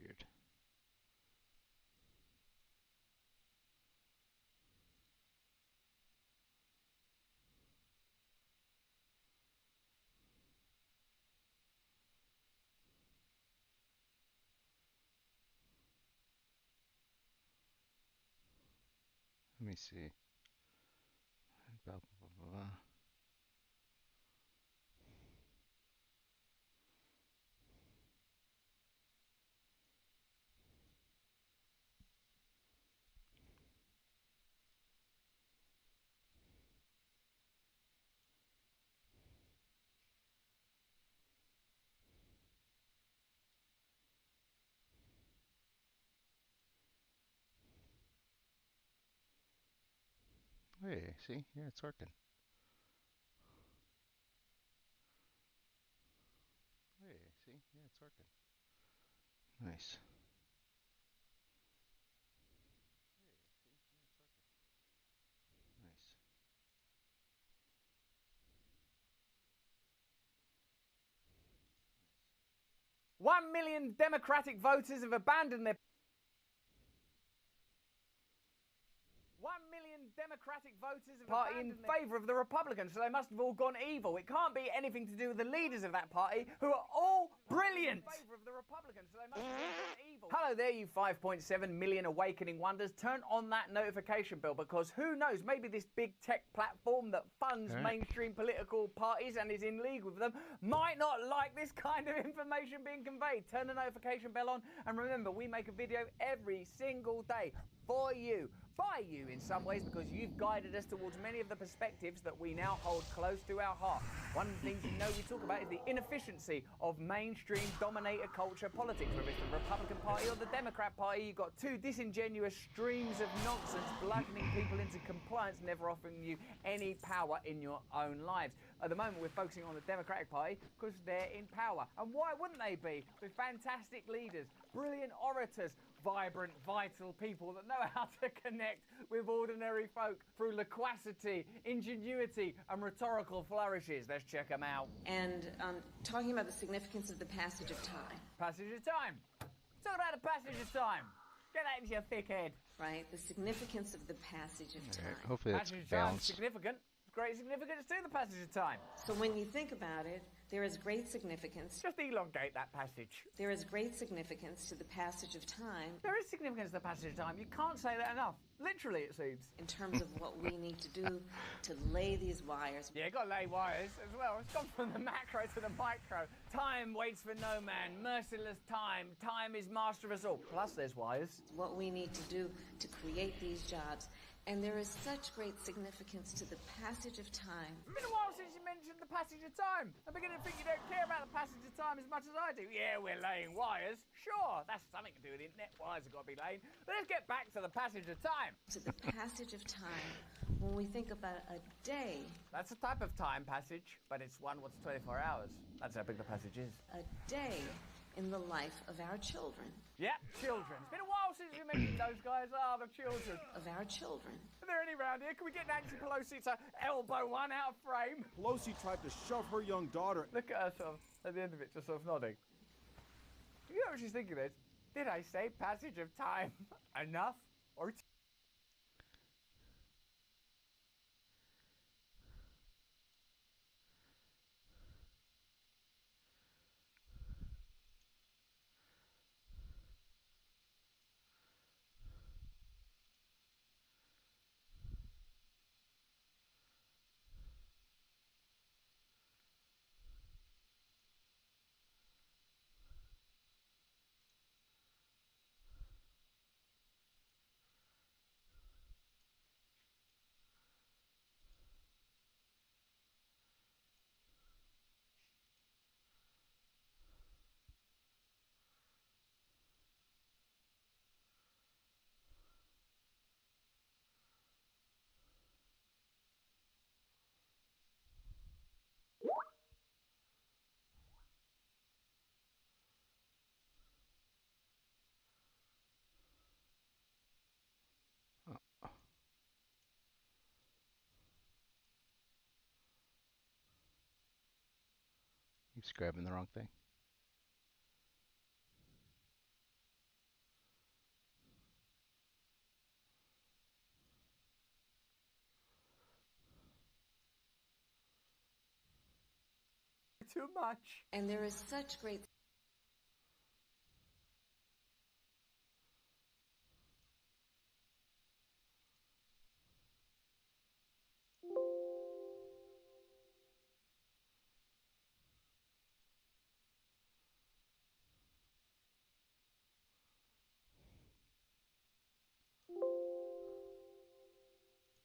weird. Let me see. Blah, blah, blah, blah. Hey, see? Yeah, it's working. Hey, see? Yeah, it's working. Nice. Hey, see? Yeah, it's working. Nice. 1 million Democratic voters have abandoned their 1 million Democratic voters have party in favour of the Republicans, so they must have all gone evil. It can't be anything to do with the leaders of that party, who are all brilliant. Hello there, you 5.7 million awakening wonders. Turn on that notification bell, because who knows, maybe this big tech platform that funds mainstream political parties and is in league with them might not like this kind of information being conveyed. Turn the notification bell on, and remember, we make a video every single day for you, by you in some ways, because you've guided us towards many of the perspectives that we now hold close to our heart. One of the things you know we talk about is the inefficiency of mainstream dominator culture politics, whether it's the Republican Party or the Democrat Party. You've got two disingenuous streams of nonsense bludgeoning people into compliance, never offering you any power in your own lives. At the moment, we're focusing on the Democratic Party because they're in power. And why wouldn't they be? With fantastic leaders, brilliant orators, vibrant, vital people that know how to connect with ordinary folk through loquacity, ingenuity, and rhetorical flourishes. Let's check them out. And talking about the significance of the passage of time. Passage of time. Talk about the passage of time. Get that into your thick head. Right, the significance of the passage of time. Hopefully that's Passage of time is balanced. significant. Great significance to the passage of time. So when you think about it, there is great significance. Just elongate that passage. There is great significance to the passage of time. There is significance to the passage of time. You can't say that enough. Literally, it seems. In terms of what we need to do to lay these wires. Yeah, got to lay wires as well. It's gone from the macro to the micro. Time waits for no man. Merciless time. Time is master of us all. Plus, there's wires. What we need to do to create these jobs. And there is such great significance to the passage of time. It's been a while since you mentioned the passage of time. I'm beginning to think you don't care about the passage of time as much as I do. Yeah, we're laying wires. Sure, that's something to do with the internet. Wires have got to be laid. But let's get back to the passage of time. To the passage of time, when we think about a day. That's a type of time passage, but it's one what's 24 hours. That's how big the passage is. A day in the life of our children. Yeah, children. It's been a while since you mentioned those guys. Ah, the children. Of our children. Are there any around here? Can we get Nancy Pelosi to elbow one out of frame? Pelosi tried to shove her young daughter. Look at her sort of, at the end of it, just sort of nodding. You know what she's thinking is? Did I say passage of time enough? Or Keeps grabbing the wrong thing. too much. And there is such great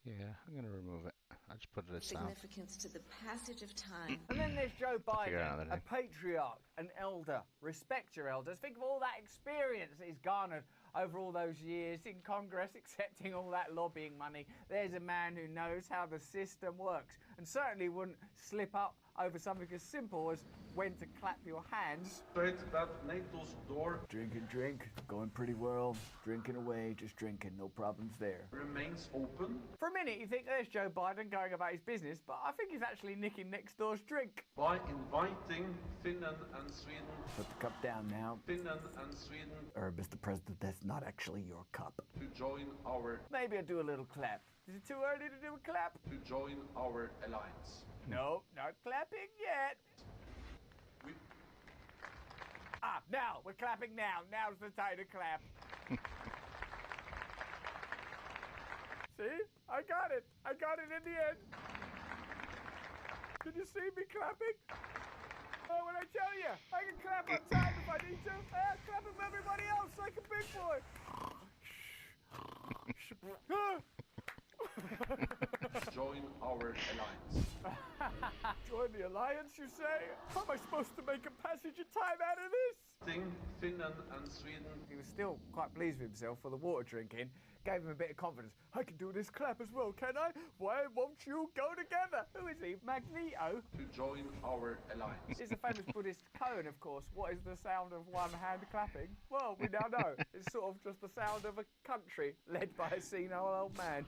Yeah, I'm gonna remove it. I just put it as sound. significance to the passage of time. And then there's Joe Figure out Biden, that a patriarch, an elder. Respect your elders. Think of all that experience that he's garnered over all those years in Congress, accepting all that lobbying money. There's a man who knows how the system works and certainly wouldn't slip up over something as simple as when to clap your hands. Straight at NATO's door Drink, going pretty well. Drinking away, just drinking, no problems there. remains open. For a minute, you think there's Joe Biden going about his business, but I think he's actually nicking next door's drink. By inviting Finland and Sweden, Put the cup down now. Finland and Sweden Mr. President, that's not actually your cup. to join our Maybe I'll do a little clap. Is it too early to do a clap? alliance. No, not clapping yet. We Now, we're clapping now. Now's the time to clap. See? I got it. I got it in the end. Can you see me clapping? Oh, when I tell you, I can clap on time if I need to. Clap with everybody else like a big boy. join our alliance. Join the alliance, you say? How am I supposed to make a passage of time out of this? Finland and Sweden He was still quite pleased with himself for the water drinking. Gave him a bit of confidence. I can do this clap as well, can I? Why won't you go together? Who is he? Magneto? to join our alliance. He's a famous Buddhist koan, of course. What is the sound of one hand clapping? Well, we now know. It's sort of just the sound of a country led by a senile old man.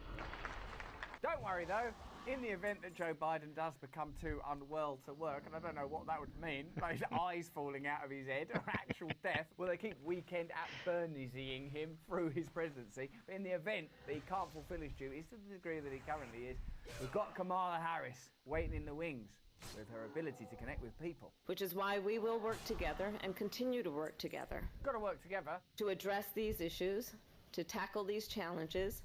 Don't worry, though. In the event that Joe Biden does become too unwell to work, and I don't know what that would mean, like his eyes falling out of his head or actual death, well, they keep Weekend at Bernie's-ing him through his presidency. But in the event that he can't fulfill his duties to the degree that he currently is, we've got Kamala Harris waiting in the wings with her ability to connect with people. Which is why we will work together and continue to work together Got to work together. to address these issues, to tackle these challenges,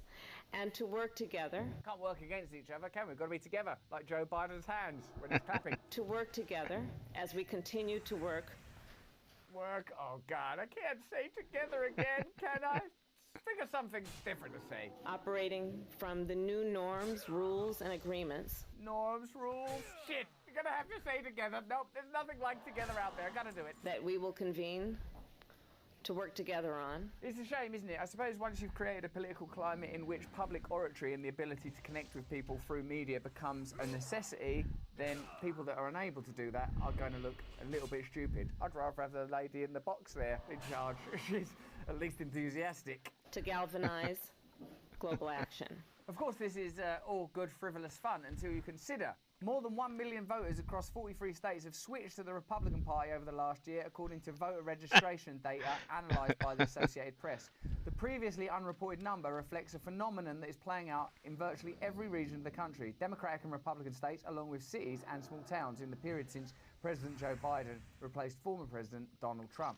and to work together, Can't work against each other, can we? We've got to be together, like Joe Biden's hands when he's clapping. to work together as we continue to work Work? Oh, God, I can't say together again, can I? Think of something different to say. operating from the new norms, rules, and agreements Norms, rules. Shit, you're gonna have to say together. Nope, there's nothing like together out there. Gotta do it. that we will convene to work together on. It's a shame, isn't it? I suppose once you've created a political climate in which public oratory and the ability to connect with people through media becomes a necessity, then people that are unable to do that are going to look a little bit stupid. I'd rather have the lady in the box there in charge. She's at least enthusiastic. To galvanize global action. Of course, this is all good, frivolous fun until you consider more than 1 million voters across 43 states have switched to the Republican Party over the last year, according to voter registration data analysed by the Associated Press. The previously unreported number reflects a phenomenon that is playing out in virtually every region of the country, Democratic and Republican states, along with cities and small towns in the period since President Joe Biden replaced former President Donald Trump.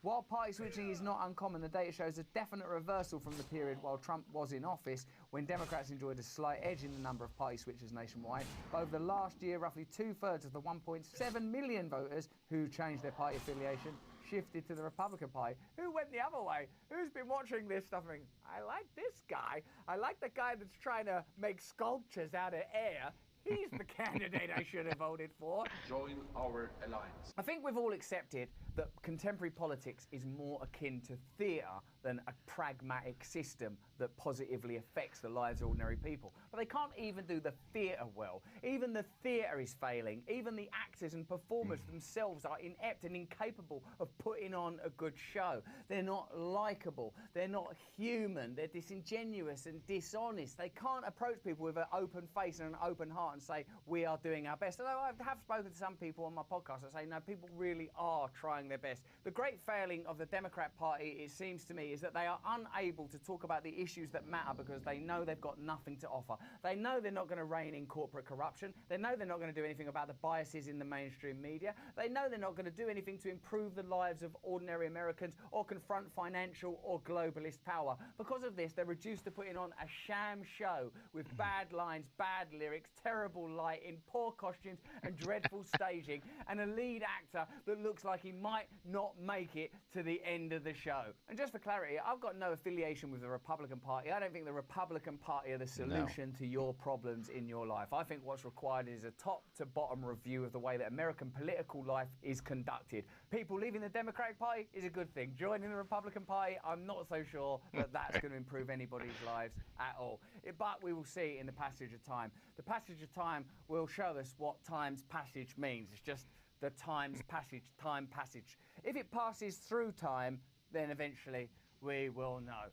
While party switching is not uncommon, the data shows a definite reversal from the period while Trump was in office, when Democrats enjoyed a slight edge in the number of party switchers nationwide. But over the last year, roughly 2/3 of the 1.7 million voters who changed their party affiliation shifted to the Republican Party. Who went the other way? Who's been watching this stuff and thinking, I like this guy. I like the guy that's trying to make sculptures out of air. He's the candidate I should have voted for. Join our alliance. I think we've all accepted that contemporary politics is more akin to theatre than a pragmatic system that positively affects the lives of ordinary people. But they can't even do the theatre well. Even the theatre is failing. Even the actors and performers themselves are inept and incapable of putting on a good show. They're not likeable. They're not human. They're disingenuous and dishonest. They can't approach people with an open face and an open heart and say we are doing our best. Although I have spoken to some people on my podcast that say, no, people really are trying their best. The great failing of the Democrat Party, it seems to me, is that they are unable to talk about the issues that matter because they know they've got nothing to offer. They know they're not going to rein in corporate corruption. They know they're not going to do anything about the biases in the mainstream media. They know they're not going to do anything to improve the lives of ordinary Americans or confront financial or globalist power. Because of this, they're reduced to putting on a sham show with bad lines, bad lyrics, terrible lighting, poor costumes and dreadful staging, and a lead actor that looks like he might not make it to the end of the show. And just for clarity, I've got no affiliation with the Republican Party. I don't think the Republican Party are the solution to your problems in your life. I think what's required is a top-to-bottom review of the way that American political life is conducted. People leaving the Democratic Party is a good thing. Joining the Republican Party, I'm not so sure that that's going to improve anybody's lives at all. But we will see in the passage of time. The passage of time will show us what time's passage means. It's just the time's passage, time passage. If it passes through time, then eventually we will know.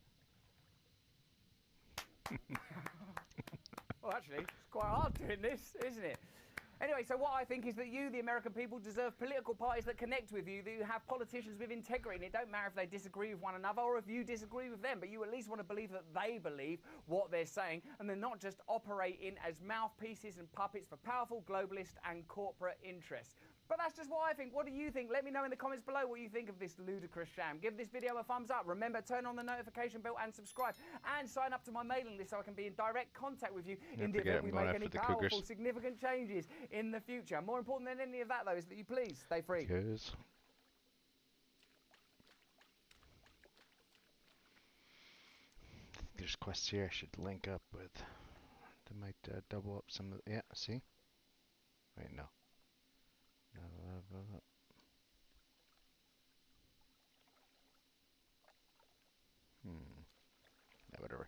Well, actually, it's quite hard doing this, isn't it? Anyway, so what I think is that you, the American people, deserve political parties that connect with you, that you have politicians with integrity. And it don't matter if they disagree with one another or if you disagree with them, but you at least want to believe that they believe what they're saying and they're not just operating as mouthpieces and puppets for powerful globalist and corporate interests. But that's just what I think. What do you think? Let me know in the comments below what you think of this ludicrous sham. Give this video a thumbs up. Remember, turn on the notification bell and subscribe. And sign up to my mailing list so I can be in direct contact with you in the event we make any powerful, significant changes in the future. More important than any of that, though, is that you please stay free. Cheers. There's quests here I should link up with. They might double up some of the... Yeah, see? Wait, no. Yeah, whatever.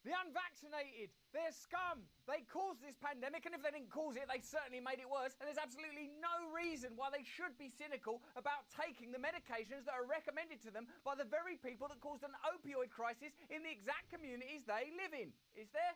The unvaccinated, they're scum. They caused this pandemic, and if they didn't cause it, they certainly made it worse. And there's absolutely no reason why they should be cynical about taking the medications that are recommended to them by the very people that caused an opioid crisis in the exact communities they live in. Is there?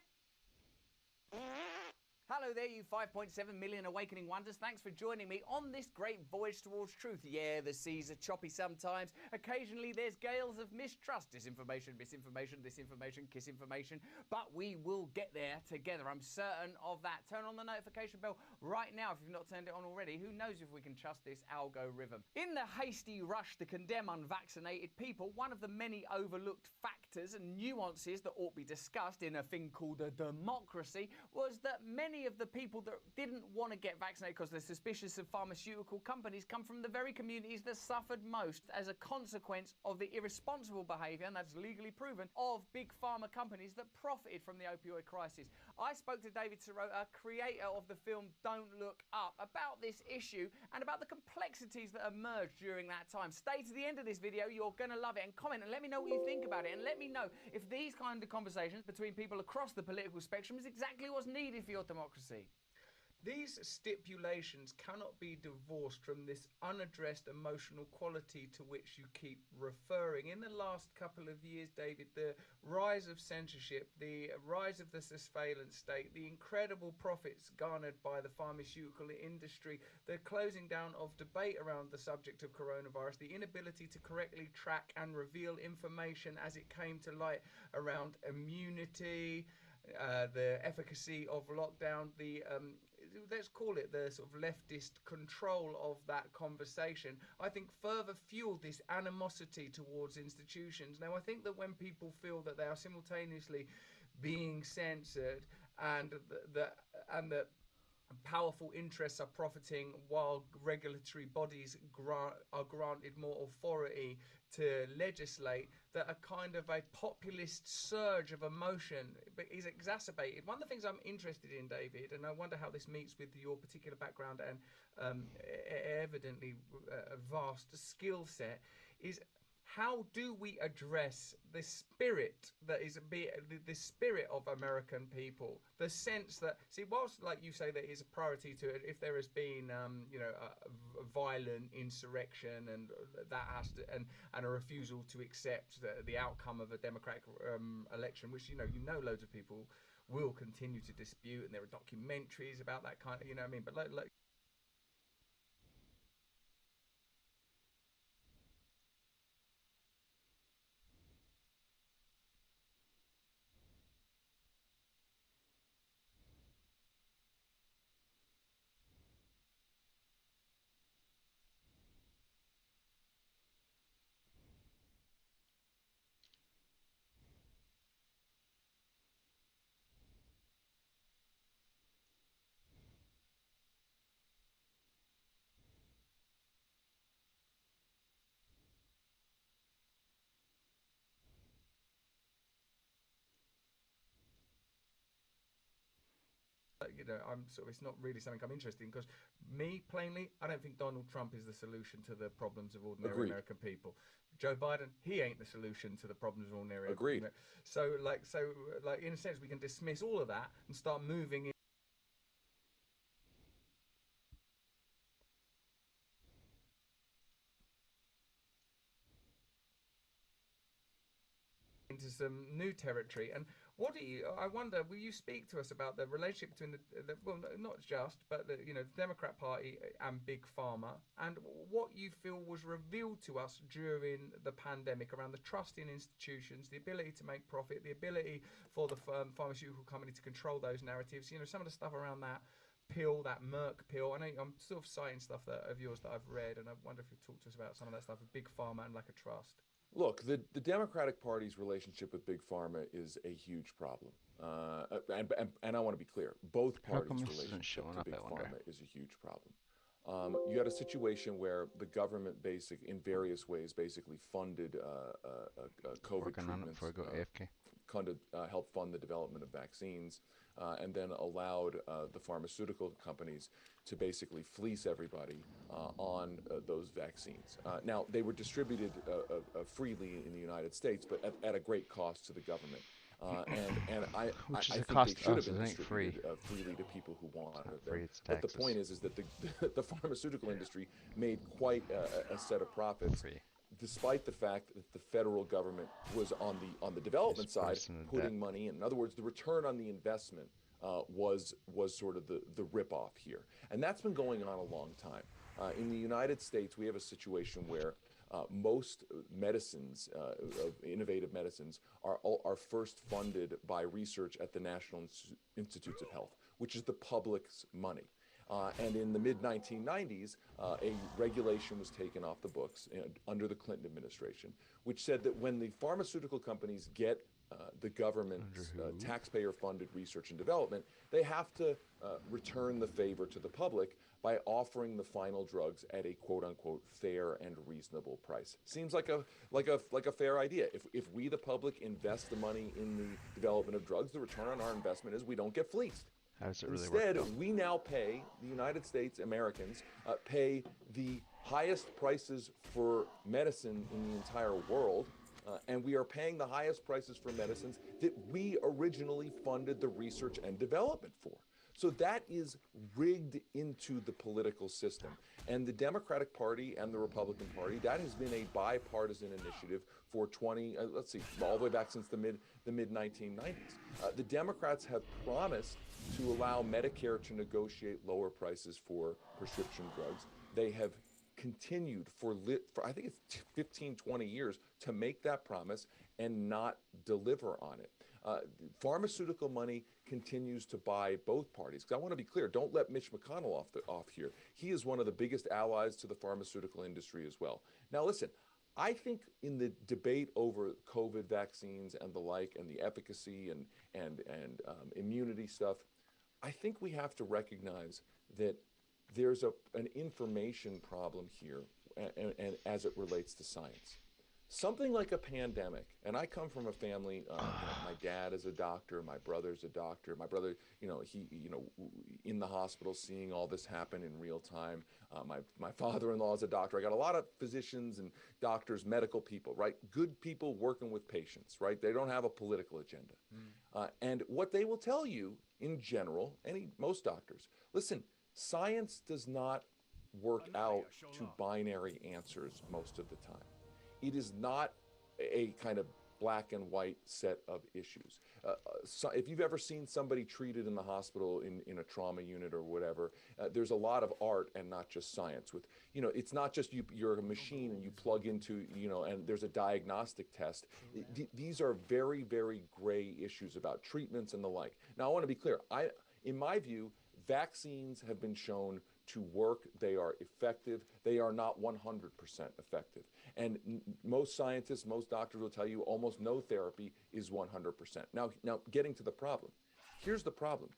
Hello there, you 5.7 million awakening wonders. Thanks for joining me on this great voyage towards truth. Yeah, the seas are choppy sometimes. Occasionally there's gales of mistrust, disinformation, misinformation, disinformation, kisinformation. But we will get there together. I'm certain of that. Turn on the notification bell right now if you've not turned it on already. Who knows if we can trust this algorithm? In the hasty rush to condemn unvaccinated people, one of the many overlooked factors and nuances that ought to be discussed in a thing called a democracy was that many of the people that didn't want to get vaccinated because they're suspicious of pharmaceutical companies come from the very communities that suffered most as a consequence of the irresponsible behaviour, and that's legally proven, of big pharma companies that profited from the opioid crisis. I spoke to David Sirota, creator of the film Don't Look Up, about this issue and about the complexities that emerged during that time. Stay to the end of this video, you're going to love it, and comment and let me know what you think about it, and let me know if these kind of conversations between people across the political spectrum is exactly what's needed for your democracy. These stipulations cannot be divorced from this unaddressed emotional quality to which you keep referring. In the last couple of years, David, the rise of censorship, the rise of the surveillance state, the incredible profits garnered by the pharmaceutical industry, the closing down of debate around the subject of coronavirus, the inability to correctly track and reveal information as it came to light around immunity, the efficacy of lockdown, the let's call it the sort of leftist control of that conversation, I think further fueled this animosity towards institutions. Now, I think that when people feel that they are simultaneously being censored and that powerful interests are profiting while regulatory bodies are granted more authority to legislate, that a kind of a populist surge of emotion is exacerbated. One of the things I'm interested in, David, and I wonder how this meets with your particular background and evidently a vast skill set, is how do we address the spirit that is the spirit of American people? The sense that, see, whilst like you say that is a priority to it, if there has been a violent insurrection and that has to and a refusal to accept the outcome of a democratic election, which you know loads of people will continue to dispute, and there are documentaries about that kind of, you know what I mean? But like it's not really something I'm interested in, because me, plainly, I don't think Donald Trump is the solution to the problems of ordinary Agreed. American people. Joe Biden, he ain't the solution to the problems of ordinary. Agreed. So in a sense, we can dismiss all of that and start moving into some new territory. And I wonder, will you speak to us about the relationship between well, not just, but the Democrat Party and Big Pharma, and what you feel was revealed to us during the pandemic around the trust in institutions, the ability to make profit, the ability for the pharmaceutical company to control those narratives, some of the stuff around that pill, that Merck pill. I know I'm sort of citing stuff of yours that I've read, and I wonder if you'd talk to us about some of that stuff with Big Pharma and lack of trust. Look, the Democratic Party's relationship with Big Pharma is a huge problem. And I want to be clear, both parties' relationship to Big Pharma is a huge problem. You had a situation where the government in various ways basically funded COVID treatments, helped fund the development of vaccines, and then allowed the pharmaceutical companies to basically fleece everybody on those vaccines. Now, they were distributed freely in the United States, but at a great cost to the government. I think they should have been distributed freely to people who wanted them. But the point is that the pharmaceutical industry made quite a set of profits, despite the fact that the federal government was on the development side putting money in. In other words, the return on the investment was sort of the ripoff here, and that's been going on a long time. In the United States, we have a situation where most medicines, innovative medicines, are first funded by research at the National Institutes of Health, which is the public's money. And in the mid-1990s, a regulation was taken off the books under the Clinton administration, which said that when the pharmaceutical companies get the government's taxpayer-funded research and development, they have to return the favor to the public by offering the final drugs at a quote-unquote fair and reasonable price. Seems like a fair idea. If we, the public, invest the money in the development of drugs, the return on our investment is we don't get fleeced. How does it really Instead, work? we now pay, the United States, Americans, pay the highest prices for medicine in the entire world, and we are paying the highest prices for medicines that we originally funded the research and development for. So that is rigged into the political system. And the Democratic Party and the Republican Party, that has been a bipartisan initiative for all the way back since the mid-1990s. The Democrats have promised to allow Medicare to negotiate lower prices for prescription drugs. They have continued for I think it's 15, 20 years to make that promise and not deliver on it. Pharmaceutical money continues to buy both parties. Because I want to be clear, don't let Mitch McConnell off here. He is one of the biggest allies to the pharmaceutical industry as well. Now listen, I think in the debate over COVID vaccines and the like, and the efficacy and immunity stuff, I think we have to recognize that there's an information problem here, and as it relates to science. something like a pandemic, and I come from a family, my dad is a doctor, my brother's a doctor, my brother, he, in the hospital seeing all this happen in real time. My father-in-law is a doctor. I got a lot of physicians and doctors, medical people, right? Good people working with patients, right? They don't have a political agenda. And what they will tell you in general, most doctors, listen, science does not work out to binary answers most of the time. It is not a kind of black and white set of issues. So if you've ever seen somebody treated in the hospital in a trauma unit or whatever, there's a lot of art and not just science. With, it's not just you're a machine and you plug into, and there's a diagnostic test. These are very, very gray issues about treatments and the like. Now, I want to be clear. In my view, vaccines have been shown to work. They are effective. They are not 100% effective. And most scientists, most doctors will tell you almost no therapy is 100%. Now getting to the problem. Here's the problem.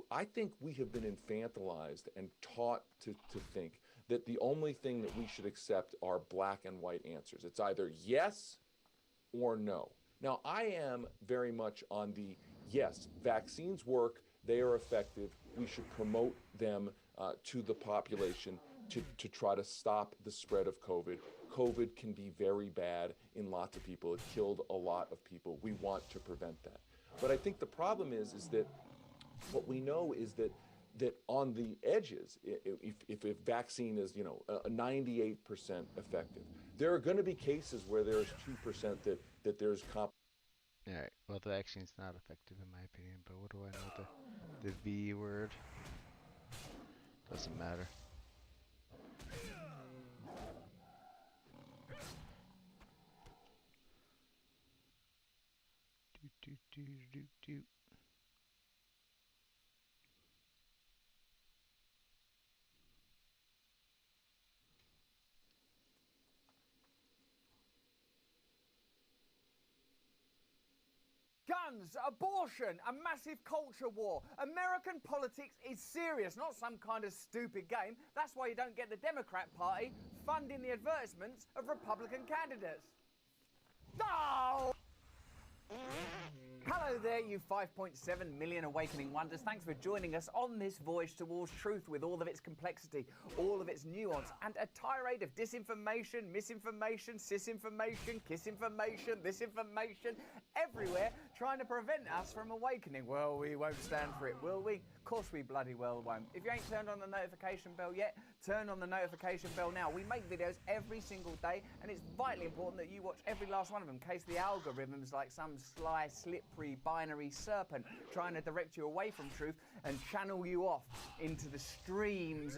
I think we have been infantilized and taught to think that the only thing that we should accept are black and white answers. It's either yes or no. Now, I am very much on the yes, vaccines work, they are effective, we should promote them to the population to try to stop the spread of COVID. COVID can be very bad in lots of people. It killed a lot of people. We want to prevent that. But I think the problem is that what we know is that on the edges, if a vaccine is, 98% effective, there are going to be cases where there's 2% that there's All right. Well, the vaccine's not effective in my opinion, but what do I know? The V word doesn't matter. Do. Guns, abortion, a massive culture war. American politics is serious, not some kind of stupid game. That's why you don't get the Democrat Party funding the advertisements of Republican candidates. No! Hello there, you 5.7 million awakening wonders. Thanks for joining us on this voyage towards truth with all of its complexity, all of its nuance, and a tirade of disinformation, misinformation, sisinformation, kissinformation, disinformation, everywhere, trying to prevent us from awakening. Well, we won't stand for it, will we? Of course we bloody well won't. If you ain't turned on the notification bell yet, turn on the notification bell now. We make videos every single day, and it's vitally important that you watch every last one of them, in case the algorithm's like some sly, slippery, binary serpent trying to direct you away from truth and channel you off into the streams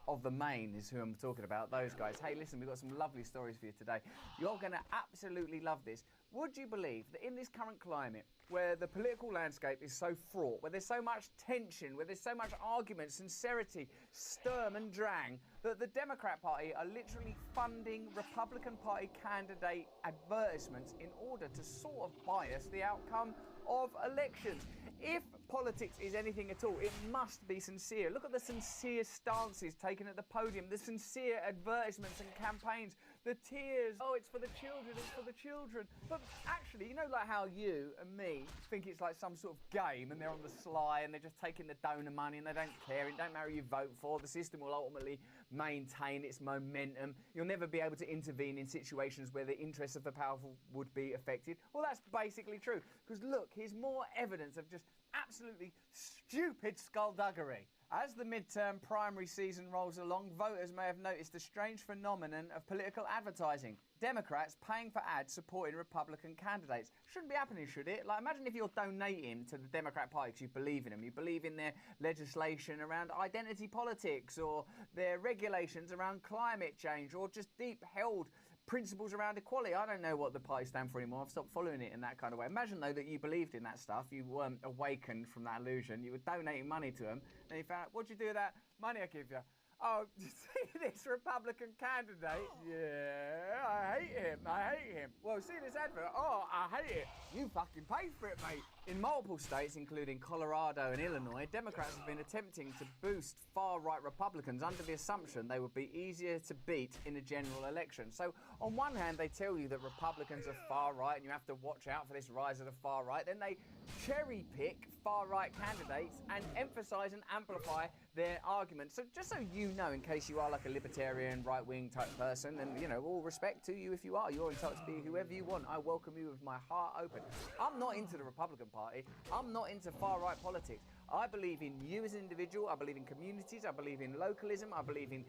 of the main, is who I'm talking about, those guys. Hey, listen, we've got some lovely stories for you today. You're going to absolutely love this. Would you believe that in this current climate, where the political landscape is so fraught, where there's so much tension, where there's so much argument, sincerity, sturm and drang, that the Democrat Party are literally funding Republican Party candidate advertisements in order to sort of bias the outcome of elections? If politics is anything at all, it must be sincere. Look at the sincere stances taken at the podium, the sincere advertisements and campaigns, the tears. Oh, it's for the children, it's for the children. But actually, like how you and me think it's like some sort of game and they're on the sly and they're just taking the donor money and they don't care. It don't matter who you vote for. The system will ultimately maintain its momentum. You'll never be able to intervene in situations where the interests of the powerful would be affected. Well, that's basically true. Because look, here's more evidence of just absolutely stupid skullduggery. As the midterm primary season rolls along, voters may have noticed a strange phenomenon of political advertising. Democrats paying for ads supporting Republican candidates. Shouldn't be happening, should it? Like, imagine if you're donating to the Democrat Party because you believe in them. You believe in their legislation around identity politics or their regulations around climate change or just deep-held principles around equality. I don't know what the party stand for anymore. I've stopped following it in that kind of way. Imagine, though, that you believed in that stuff. You weren't awakened from that illusion. You were donating money to them. And you found out, what'd you do with that money I give you? Oh, see this Republican candidate? Yeah, I hate him. I hate him. Well, see this advert? Oh, I hate it. You fucking paid for it, mate. In multiple states, including Colorado and Illinois, Democrats have been attempting to boost far-right Republicans under the assumption they would be easier to beat in a general election. So, on one hand, they tell you that Republicans are far-right and you have to watch out for this rise of the far-right. Then they cherry-pick far-right candidates and emphasise and amplify their arguments. So just so you know, in case you are like a libertarian, right-wing type person, and, you know, all respect to you if you are. You're entitled to be whoever you want. I welcome you with my heart open. I'm not into the Republican Party. I'm not into far-right politics. I believe in you as an individual. I believe in communities. I believe in localism. I believe in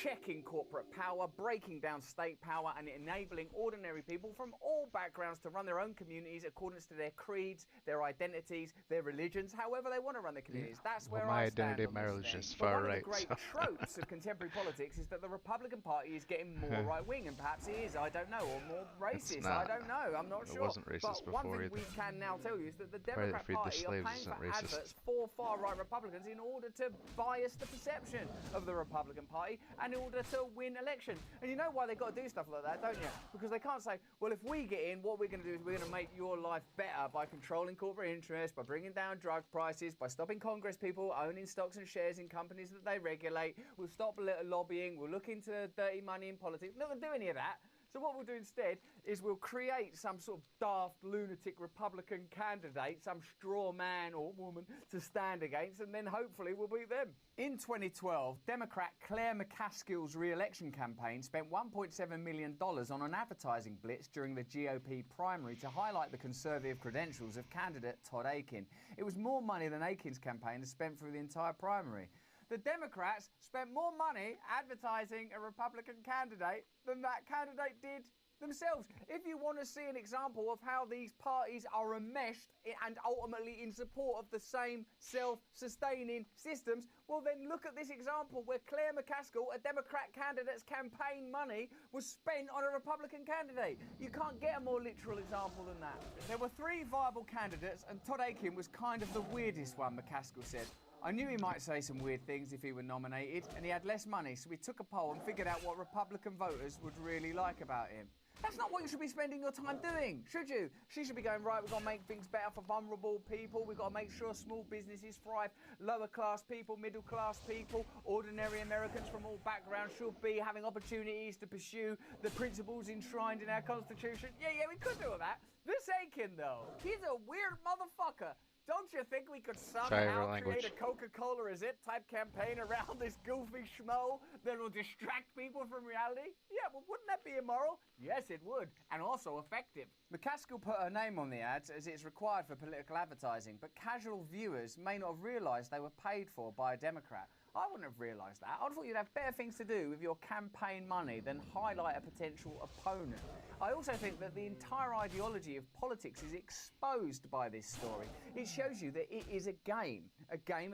checking corporate power, breaking down state power, and enabling ordinary people from all backgrounds to run their own communities according to their creeds, their identities, their religions, however they want to run their communities. That's where my I stand identity, on my this religion thing. is But far one of right. the great tropes of contemporary politics is that the Republican Party is getting more right-wing, and perhaps it is, I don't know, or more racist, I don't know, I'm not sure. It wasn't racist but one before thing either. we can now tell you is that the Party that Democrat freed the Party are slaves paying isn't for racist. adverts for far-right Republicans in order to bias the perception of the Republican Party and in order to win elections. And you know why they've got to do stuff like that, don't you? Because they can't say, well, if we get in, what we're going to do is we're going to make your life better by controlling corporate interests, by bringing down drug prices, by stopping Congress people owning stocks and shares in companies that they regulate. We'll stop lobbying. We'll look into dirty money in politics. We're not going to do any of that. So what we'll do instead is we'll create some sort of daft, lunatic Republican candidate, some straw man or woman to stand against, and then hopefully we'll beat them. In 2012, Democrat Claire McCaskill's re-election campaign spent $1.7 million on an advertising blitz during the GOP primary to highlight the conservative credentials of candidate Todd Akin. It was more money than Akin's campaign has spent through the entire primary. The Democrats spent more money advertising a Republican candidate than that candidate did themselves. If you want to see an example of how these parties are enmeshed and ultimately in support of the same self-sustaining systems, well then look at this example where Claire McCaskill, a Democrat candidate's campaign money, was spent on a Republican candidate. You can't get a more literal example than that. There were 3 viable candidates and Todd Akin was kind of the weirdest one, McCaskill said. I knew he might say some weird things if he were nominated, and he had less money, so we took a poll and figured out what Republican voters would really like about him. That's not what you should be spending your time doing, should you? She should be going, right, we've got to make things better for vulnerable people, we've got to make sure small businesses thrive, lower class people, middle class people, ordinary Americans from all backgrounds should be having opportunities to pursue the principles enshrined in our Constitution. Yeah, we could do all that. This Akin, though, he's a weird motherfucker. Don't you think we could somehow create a Coca-Cola is it type campaign around this goofy schmo that will distract people from reality? Yeah, well, wouldn't that be immoral? Yes, it would, and also effective. McCaskill put her name on the ads as it's required for political advertising, but casual viewers may not have realised they were paid for by a Democrat. I wouldn't have realised that. I thought you'd have better things to do with your campaign money than highlight a potential opponent. I also think that the entire ideology of politics is exposed by this story. It shows you that it is a game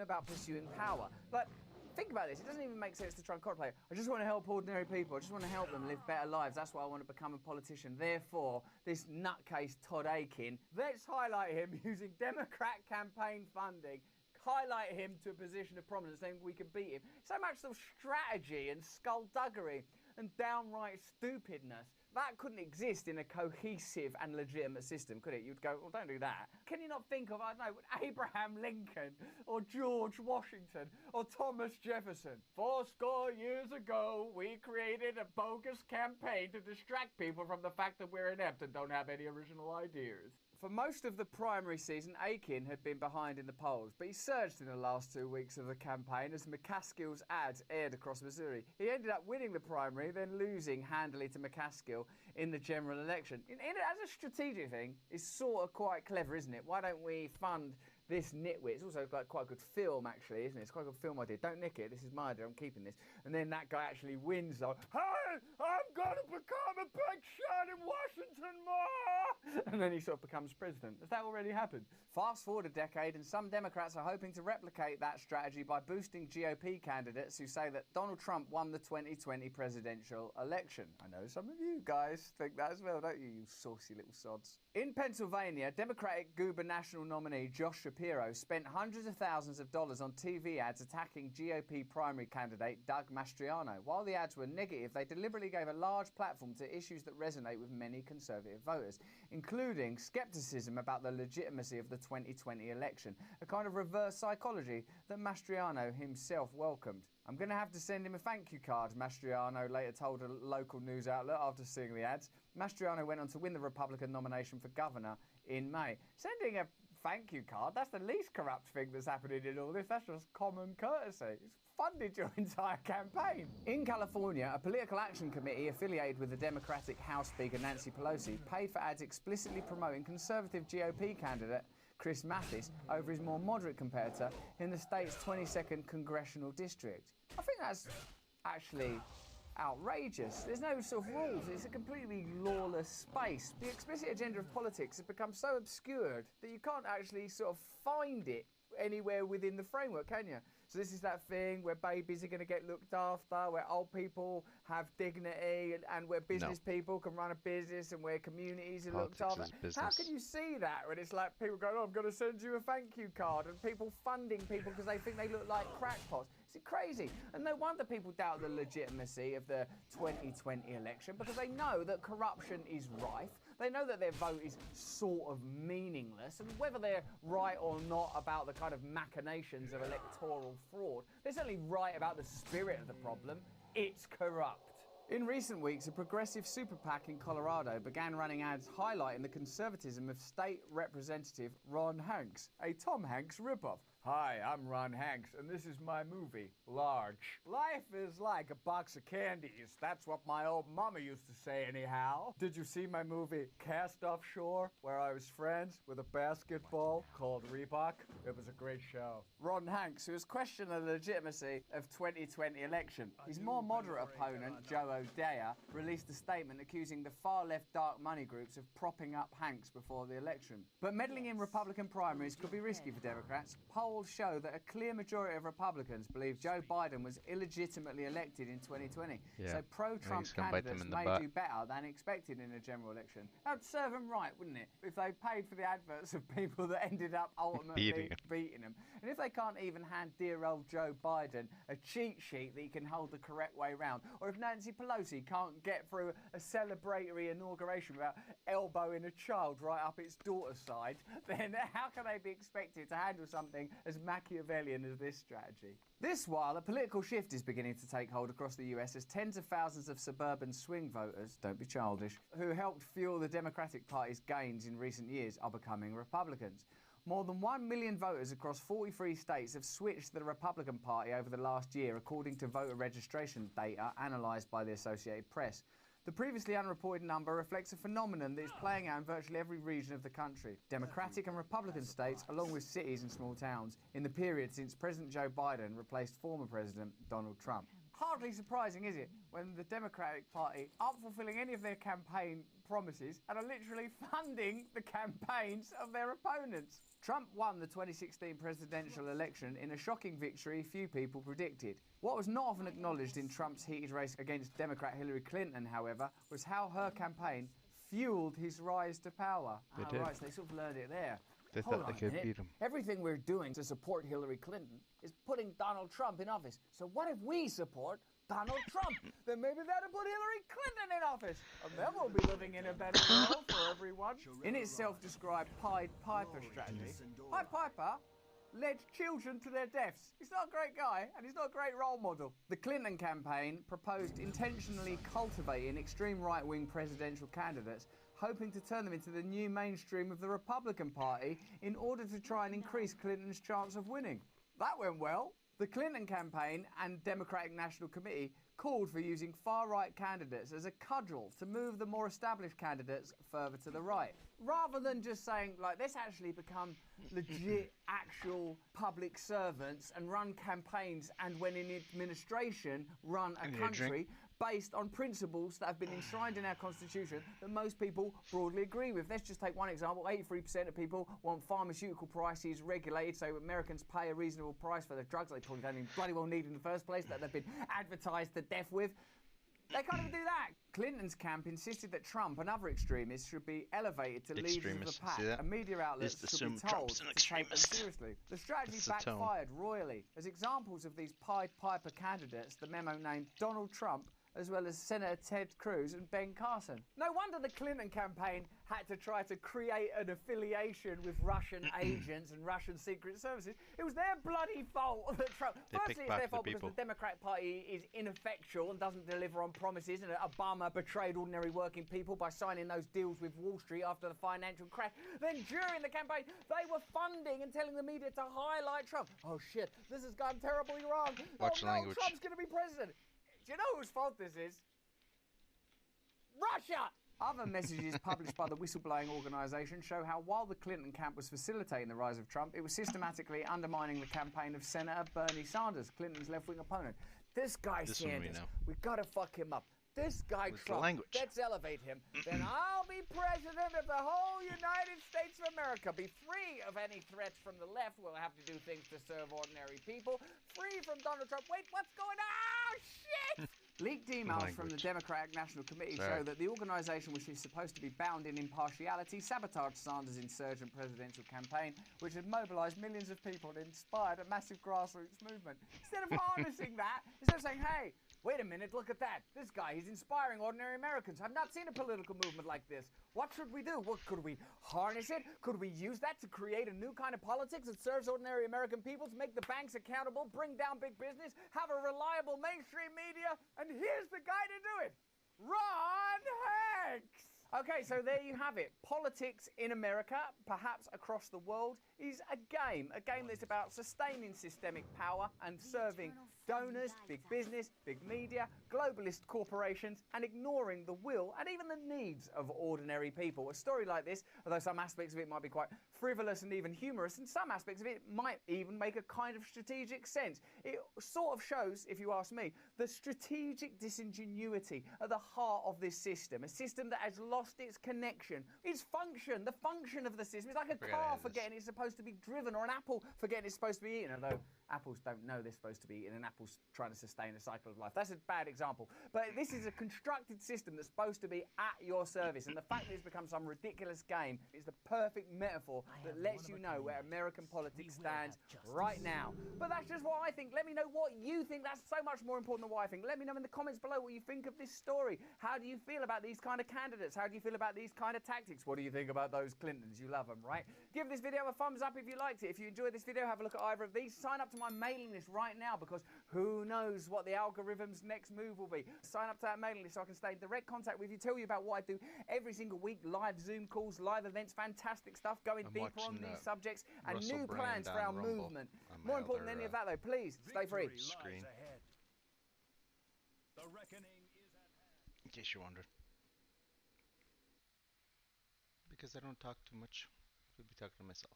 about pursuing power. But think about this, it doesn't even make sense to try and cosplay. I just want to help ordinary people, I just want to help them live better lives, that's why I want to become a politician. Therefore, this nutcase Todd Akin, let's highlight him using Democrat campaign funding, highlight him to a position of prominence, then we can beat him. So much of strategy and skullduggery and downright stupidness. That couldn't exist in a cohesive and legitimate system, could it? You'd go, well, don't do that. Can you not think of, I don't know, Abraham Lincoln or George Washington or Thomas Jefferson? 80 years ago, we created a bogus campaign to distract people from the fact that we're inept and don't have any original ideas. For most of the primary season, Akin had been behind in the polls, but he surged in the last 2 weeks of the campaign as McCaskill's ads aired across Missouri. He ended up winning the primary, then losing handily to McCaskill in the general election. As a strategic thing, it's sort of quite clever, isn't it? Why don't we fund this nitwit? It's also like quite a good film, actually, isn't it? It's quite a good film idea. Don't nick it. This is my idea. I'm keeping this. And then that guy actually wins, though. Hey, I'm going to become a big shot in Washington, Ma! And then he sort of becomes president. Has that already happened? Fast forward a decade, and some Democrats are hoping to replicate that strategy by boosting GOP candidates who say that Donald Trump won the 2020 presidential election. I know some of you guys think that as well, don't you, you saucy little sods? In Pennsylvania, Democratic gubernatorial nominee Josh Shapiro spent hundreds of thousands of dollars on TV ads attacking GOP primary candidate Doug Mastriano. While the ads were negative, they deliberately gave a large platform to issues that resonate with many conservative voters, including skepticism about the legitimacy of the 2020 election, a kind of reverse psychology that Mastriano himself welcomed. I'm going to have to send him a thank you card, Mastriano later told a local news outlet after seeing the ads. Mastriano went on to win the Republican nomination for governor in May. Sending a thank you card, that's the least corrupt thing that's happening in all this. That's just common courtesy. It's funded your entire campaign. In California, a political action committee affiliated with the Democratic House Speaker Nancy Pelosi paid for ads explicitly promoting conservative GOP candidate Chris Mattis over his more moderate competitor in the state's 22nd congressional district. I think that's actually outrageous. There's no sort of rules. It's a completely lawless space. The explicit agenda of politics has become so obscured that you can't actually sort of find it anywhere within the framework, can you? So this is that thing where babies are going to get looked after, where old people have dignity, and where business people can run a business, and where communities are looked after. How can you see that when it's like people going, oh, I'm going to send you a thank you card, and people funding people because they think they look like crackpots? It's crazy. And no wonder people doubt the legitimacy of the 2020 election, because they know that corruption is rife. They know that their vote is sort of meaningless, and whether they're right or not about the kind of machinations of electoral fraud, they're certainly right about the spirit of the problem. It's corrupt. In recent weeks, a progressive super PAC in Colorado began running ads highlighting the conservatism of State Representative Ron Hanks, a Tom Hanks ripoff. Hi, I'm Ron Hanks, and this is my movie, Large. Life is like a box of candies. That's what my old mama used to say anyhow. Did you see my movie, Cast Offshore, where I was friends with a basketball called Reebok? It was a great show. Ron Hanks, who has questioned the legitimacy of 2020 election. His more moderate opponent, Joe O'Dea, released a statement accusing the far-left dark money groups of propping up Hanks before the election. But meddling in Republican primaries could be risky for Democrats. Polls show that a clear majority of Republicans believe Joe Biden was illegitimately elected in 2020. So pro-Trump candidates may do better than expected in a general election. That would serve them right, wouldn't it? If they paid for the adverts of people that ended up ultimately beating them. And if they can't even hand dear old Joe Biden a cheat sheet that he can hold the correct way round, or if Nancy Pelosi can't get through a celebratory inauguration without elbowing a child right up its daughter's side, then how can they be expected to handle something as Machiavellian as this strategy? This while a political shift is beginning to take hold across the US as tens of thousands of suburban swing voters, don't be childish, who helped fuel the Democratic Party's gains in recent years are becoming Republicans. More than 1 million voters across 43 states have switched to the Republican Party over the last year, according to voter registration data analysed by the Associated Press. The previously unreported number reflects a phenomenon that is playing out in virtually every region of the country, Democratic and Republican states, along with cities and small towns, in the period since President Joe Biden replaced former President Donald Trump. Hardly surprising, is it, when the Democratic Party aren't fulfilling any of their campaign promises and are literally funding the campaigns of their opponents. Trump won the 2016 presidential election in a shocking victory few people predicted. What was not often acknowledged in Trump's heated race against Democrat Hillary Clinton, however, was how her campaign fueled his rise to power. Right, so they sort of learned it there. They thought they could beat him. Everything we're doing to support Hillary Clinton is putting Donald Trump in office. So what if we support Donald Trump? Then maybe that'll put Hillary Clinton in office. And then we'll be living in a better world for everyone. In its self-described Pied Piper strategy, Pied Piper led children to their deaths. He's not a great guy, and he's not a great role model. The Clinton campaign proposed intentionally cultivating extreme right-wing presidential candidates, hoping to turn them into the new mainstream of the Republican Party in order to try and increase Clinton's chance of winning. That went well. The Clinton campaign and Democratic National Committee called for using far-right candidates as a cudgel to move the more established candidates further to the right. Rather than just saying, like, let's actually become legit, actual public servants and run campaigns and when in administration, run a country, based on principles that have been enshrined in our Constitution that most people broadly agree with. Let's just take one example. 83% of people want pharmaceutical prices regulated so Americans pay a reasonable price for the drugs they probably don't even bloody well need in the first place, that they've been advertised to death with. They can't even do that. Clinton's camp insisted that Trump and other extremists should be elevated to leaders of the pack, and media outlets should be told to take them seriously. The strategy backfired royally. As examples of these Pied Piper candidates, the memo named Donald Trump, as well as Senator Ted Cruz and Ben Carson. No wonder the Clinton campaign had to try to create an affiliation with Russian agents and Russian secret services. It was their bloody fault that Trump... Firstly, it's their fault because the Democrat Party is ineffectual and doesn't deliver on promises, and Obama betrayed ordinary working people by signing those deals with Wall Street after the financial crash. Then during the campaign, they were funding and telling the media to highlight Trump. Oh shit, this has gone terribly wrong. Watch the language. Trump's going to be president. Do you know whose fault this is? Russia! Other messages published by the whistleblowing organisation show how while the Clinton camp was facilitating the rise of Trump, it was systematically undermining the campaign of Senator Bernie Sanders, Clinton's left-wing opponent. This guy Sanders, we gotta fuck him up. This guy Trump, let's elevate him. Then I'll be president of the whole United States of America. Be free of any threats from the left. We'll have to do things to serve ordinary people. Free from Donald Trump. Wait, what's going on? Oh, shit! Leaked emails from the Democratic National Committee show that the organisation, which is supposed to be bound in impartiality, sabotaged Sanders' insurgent presidential campaign, which had mobilised millions of people and inspired a massive grassroots movement. Instead of harnessing that, instead of saying, hey, wait a minute, look at that. This guy, he's inspiring ordinary Americans. I've not seen a political movement like this. What should we do? What, could we harness it? Could we use that to create a new kind of politics that serves ordinary American people, to make the banks accountable, bring down big business, have a reliable mainstream media? And here's the guy to do it. Ron Hanks! Okay, so there you have it. Politics in America, perhaps across the world, is a game that's about sustaining systemic power and serving donors, big business, big media, globalist corporations, and ignoring the will and even the needs of ordinary people. A story like this, although some aspects of it might be quite frivolous and even humorous, and some aspects of it might even make a kind of strategic sense. It sort of shows, if you ask me, the strategic disingenuity at the heart of this system, a system that has lost its connection, its function, the function of the system. It's like a car forgetting it's supposed to be driven, or an apple forgetting it's supposed to be eaten, although apples don't know they're supposed to be eaten, and apples trying to sustain a cycle of life. That's a bad example. But this is a constructed system that's supposed to be at your service, and the fact that it's become some ridiculous game is the perfect metaphor that lets you know where American politics stands right now. But that's just what I think. Let me know what you think. That's so much more important than what I think. Let me know in the comments below what you think of this story. How do you feel about these kind of candidates? How do you feel about these kind of tactics? What do you think about those Clintons? You love them, right? Give this video a thumbs up if you liked it. If you enjoyed this video, have a look at either of these. Sign up to my mailing list right now, because who knows what the algorithm's next move will be. Sign up to that mailing list so I can stay in direct contact with you, tell you about what I do every single week, live Zoom calls, live events, fantastic stuff, going deeper on these subjects, and new plans for our movement. More important than any of that though, please stay free. Screen. In case you're wondering. Because I don't talk too much. I could be talking to myself.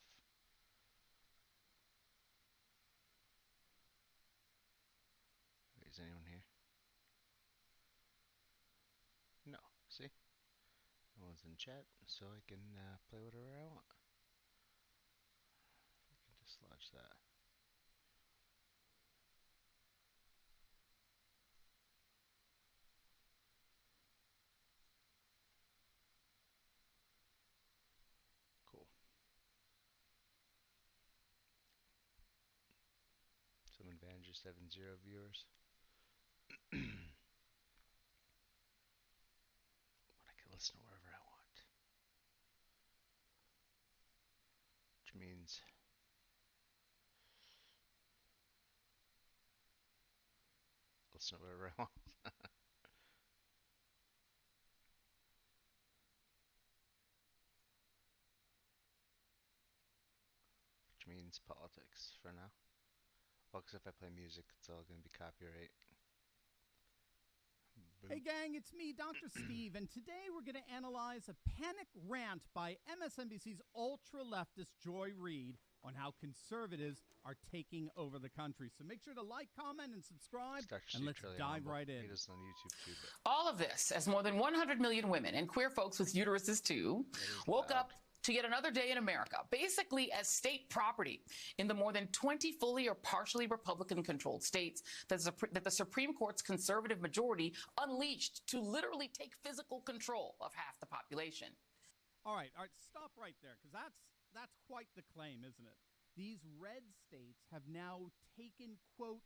Is anyone here? No. See? No one's in chat, so I can play whatever I want. I can dislodge that. Cool. Some advantages having 0 viewers. But I can listen to wherever I want. Which means listen to wherever I want. Which means politics for now. Well, because if I play music, it's all going to be copyright. Boom. Hey gang, it's me, Dr. Steve, and today we're going to analyze a panic rant by MSNBC's ultra-leftist Joy Reid on how conservatives are taking over the country. So make sure to like, comment, and subscribe, and let's dive right in. He does on YouTube too, but All of this as more than 100 million women, and queer folks with uteruses too, woke up to yet another day in America, basically as state property in the more than 20 fully or partially Republican-controlled states that the Supreme Court's conservative majority unleashed to literally take physical control of half the population. All right, stop right there, because that's quite the claim, isn't it? These red states have now taken, quote,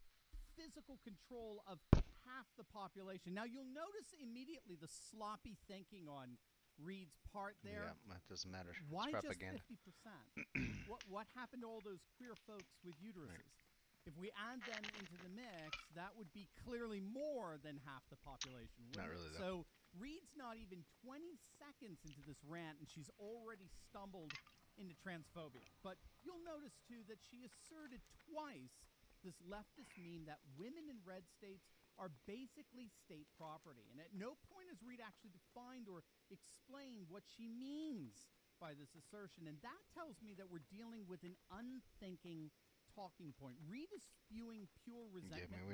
physical control of half the population. Now, you'll notice immediately the sloppy thinking on Reed's part there. yeah, that doesn't matter. Why It's just propaganda. 50%? What happened to all those queer folks with uteruses? Right. If we add them into the mix, that would be clearly more than half the population. Not really, though. So Reed's not even 20 seconds into this rant, and she's already stumbled into transphobia. But you'll notice, too, that she asserted twice this leftist meme that women in red states are basically state property. And at no point has Reed actually defined or explained what she means by this assertion. And that tells me that we're dealing with an unthinking talking point. Reed is spewing pure resentment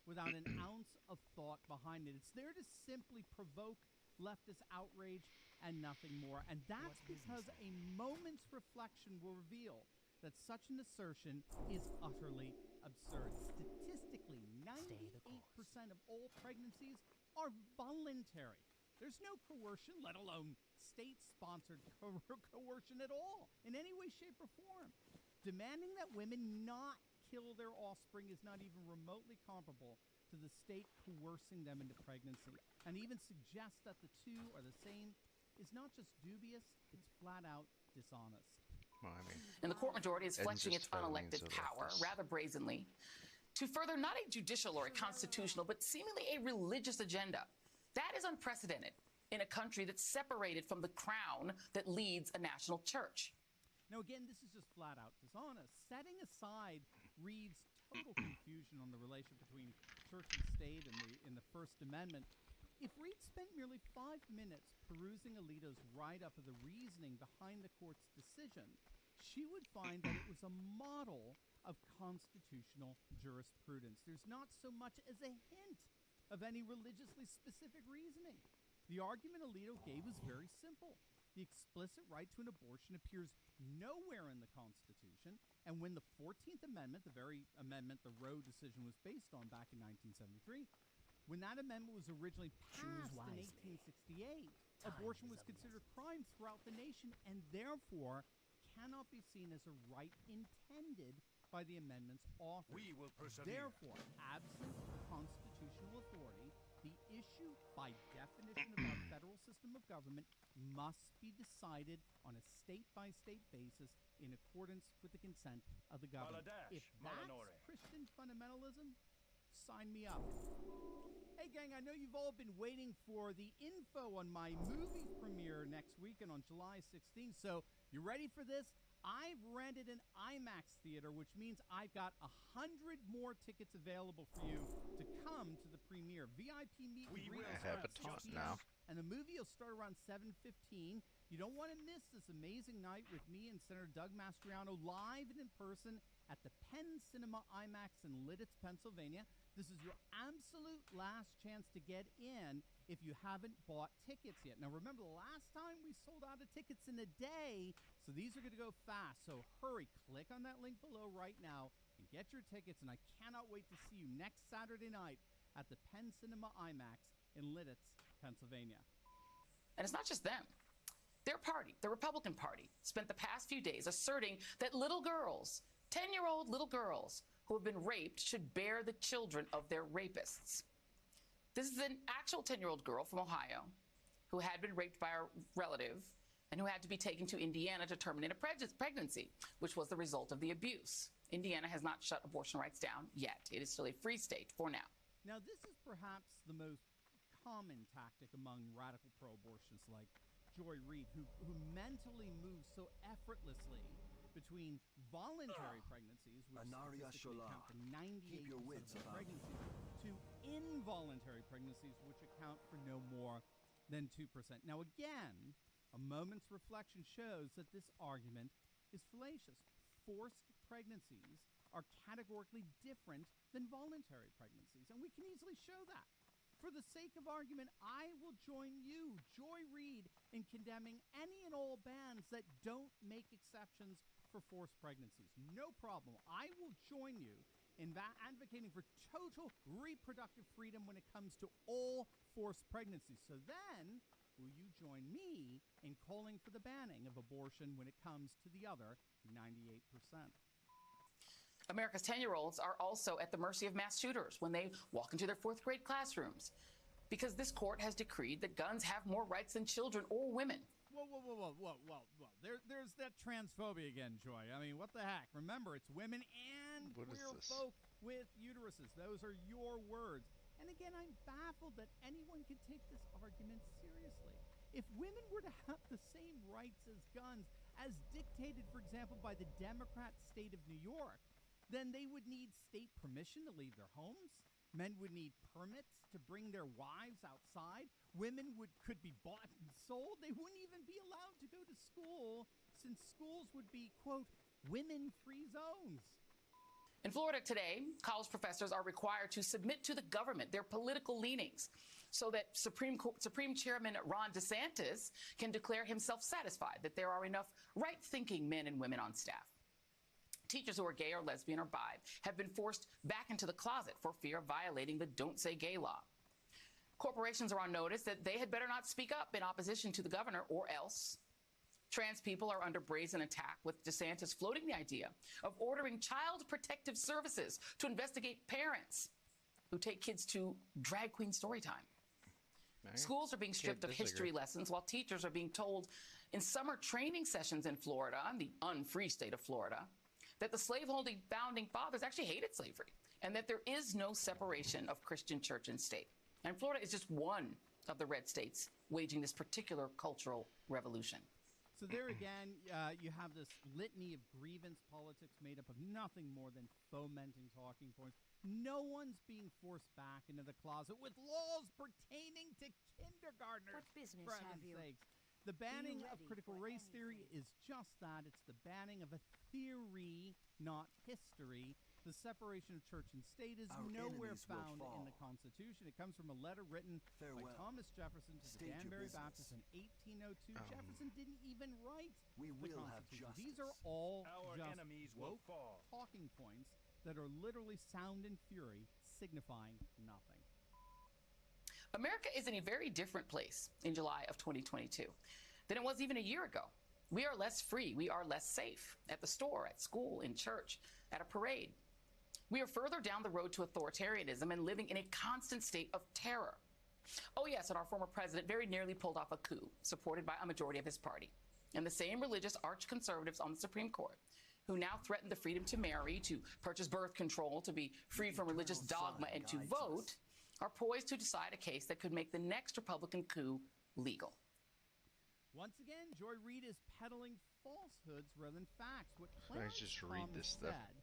without an ounce of thought behind it. It's there to simply provoke leftist outrage and nothing more. And that's because a moment's reflection will reveal that such an assertion is utterly absurd. Statistically, 98% of all pregnancies are voluntary. There's no coercion, let alone state-sponsored coercion at all, in any way, shape, or form. Demanding that women not kill their offspring is not even remotely comparable to the state coercing them into pregnancy. And even suggest that the two are the same is not just dubious, it's flat-out dishonest. Well, I mean, and the court majority is flexing its unelected power rather brazenly to further not a judicial or a constitutional, but seemingly a religious agenda. That is unprecedented in a country that's separated from the crown that leads a national church. Now, again, this is just flat out dishonest. Setting aside Reed's total confusion on the relation between church and state in the First Amendment, if Reed spent merely 5 minutes perusing Alito's write-up of the reasoning behind the court's decision, she would find that it was a model of constitutional jurisprudence. There's not so much as a hint of any religiously specific reasoning. The argument Alito gave was very simple. The explicit right to an abortion appears nowhere in the Constitution, and when the 14th Amendment, the very amendment the Roe decision was based on back in 1973, when that amendment was originally passed in 1868, abortion was considered a crime throughout the nation and therefore cannot be seen as a right intended by the amendment's authors. We will persevere. Therefore, absent constitutional authority, the issue, by definition of our federal system of government, must be decided on a state-by-state basis in accordance with the consent of the government. If that's Christian fundamentalism, sign me up. Hey, gang, I know you've all been waiting for the info on my movie premiere next weekend on July 16th, so you ready for this? I've rented an IMAX theater, which means I've got 100 more tickets available for you to come to the premiere. VIP meet and greet will start at 6 p.m. And the movie will start around 7:15. You don't want to miss this amazing night with me and Senator Doug Mastriano live and in person at the Penn Cinema IMAX in Lidditz, Pennsylvania. This is your absolute last chance to get in if you haven't bought tickets yet. Now, remember, the last time we sold out of tickets in a day, so these are going to go fast. So hurry, click on that link below right now and get your tickets. And I cannot wait to see you next Saturday night at the Penn Cinema IMAX in Lidditz, Pennsylvania. And it's not just them. Their party, the Republican Party, spent the past few days asserting that little girls, 10-year-old little girls who have been raped should bear the children of their rapists. This is an actual 10-year-old girl from Ohio who had been raped by a relative and who had to be taken to Indiana to terminate a pregnancy, which was the result of the abuse. Indiana has not shut abortion rights down yet. It is still a free state for now. Now, this is perhaps the most common tactic among radical pro-abortionists like Joy Reid, who mentally moves so effortlessly between voluntary pregnancies, which statistically account for 98% of pregnancies, to involuntary pregnancies, which account for no more than 2%. Now, again, a moment's reflection shows that this argument is fallacious. forced pregnancies are categorically different than voluntary pregnancies, and we can easily show that. For the sake of argument, I will join you, Joy Reid, in condemning any and all bans that don't make exceptions for forced pregnancies. No problem. I will join you in advocating for total reproductive freedom when it comes to all forced pregnancies. So then, will you join me in calling for the banning of abortion when it comes to the other 98%? America's 10-year-olds are also at the mercy of mass shooters when they walk into their fourth grade classrooms, because this court has decreed that guns have more rights than children or women. Whoa. There's that transphobia again, Joy. I mean, what the heck? Remember, it's women and queer folk with uteruses. Those are your words. And again, I'm baffled that anyone could take this argument seriously. If women were to have the same rights as guns, as dictated, for example, by the Democrat state of New York, then they would need state permission to leave their homes. Men would need permits to bring their wives outside. Women could be bought and sold. They wouldn't even be allowed to go to school, since schools would be, quote, women-free zones. In Florida today, college professors are required to submit to the government their political leanings so that Supreme Chairman Ron DeSantis can declare himself satisfied that there are enough right-thinking men and women on staff. Teachers who are gay or lesbian or bi have been forced back into the closet for fear of violating the Don't Say Gay law. Corporations are on notice that they had better not speak up in opposition to the governor, or else. Trans people are under brazen attack, with DeSantis floating the idea of ordering child protective services to investigate parents who take kids to drag queen story time. Schools are being stripped of history lessons, while teachers are being told in summer training sessions in Florida, the unfree state of Florida, that the slaveholding founding fathers actually hated slavery and that there is no separation of Christian church and state. And Florida is just one of the red states waging this particular cultural revolution. So there again, you have this litany of grievance politics made up of nothing more than fomenting talking points. No one's being forced back into the closet with laws pertaining to kindergartners. What business for have heaven's you? sakes. The banning of ready critical for race theory is just that. It's the banning of a theory, not history. The separation of church and state is nowhere found in the Constitution. It comes from a letter written by Thomas Jefferson to the Danbury Baptists in 1802. Jefferson didn't even write the Constitution. These are all just woke talking points that are literally sound and fury, signifying nothing. America is in a very different place in July of 2022 than it was even a year ago. We are less free. We are less safe at the store, at school, in church, at a parade. We are further down the road to authoritarianism and living in a constant state of terror. Oh, yes, and our former president very nearly pulled off a coup supported by a majority of his party. And the same religious arch-conservatives on the Supreme Court, who now threaten the freedom to marry, to purchase birth control, to be free from religious dogma, and to vote, are poised to decide a case that could make the next Republican coup legal. Once again, Joy Reid is peddling falsehoods rather than facts. What Clarence just read Thomas this stuff. said